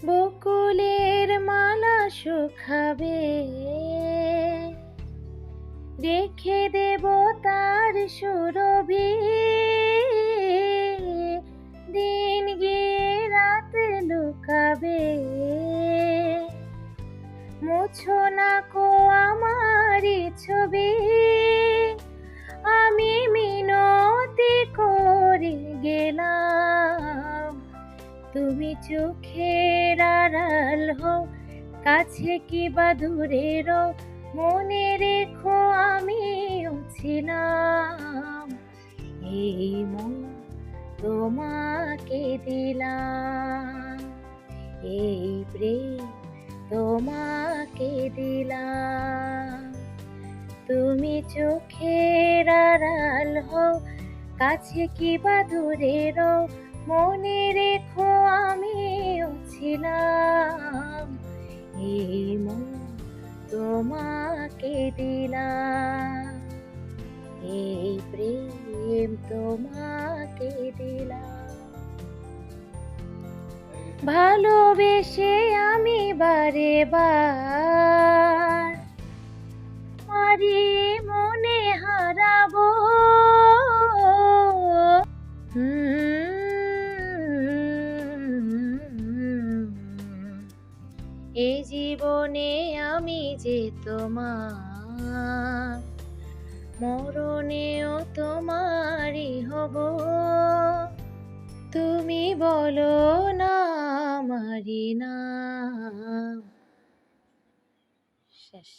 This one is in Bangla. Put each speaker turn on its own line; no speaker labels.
বকুলের মালা শুকাবে, রেখে দেব তার সুরভি। দিন গিয়ে রাত লুকাবে, মুছো না কো আমারি ছবি। আমি মিনতি করে গেলাম, তুমি চোখের আড়াল হও, কাছে কি বা দূরে রও, মনে রেখো আমিও ছিলাম। এই মন তোমাকে দিলাম, এই প্রেম তোমাকে দিলাম। তুমি চোখের আড়াল হও, কাছে কি বা দূরে রও, মনে রেখো আমিও ছিলাম। এই মন তোমাকে দিলাম, এই প্রেম তোমাকে দিলাম। ভালোবেসে আমি বারে বার মারিয়ে মনে হারাবো। এই জীবনে আমি যে তোমার, মরণেও তোমারই হব। তুমি বলো না আমারি নাম। শেষ।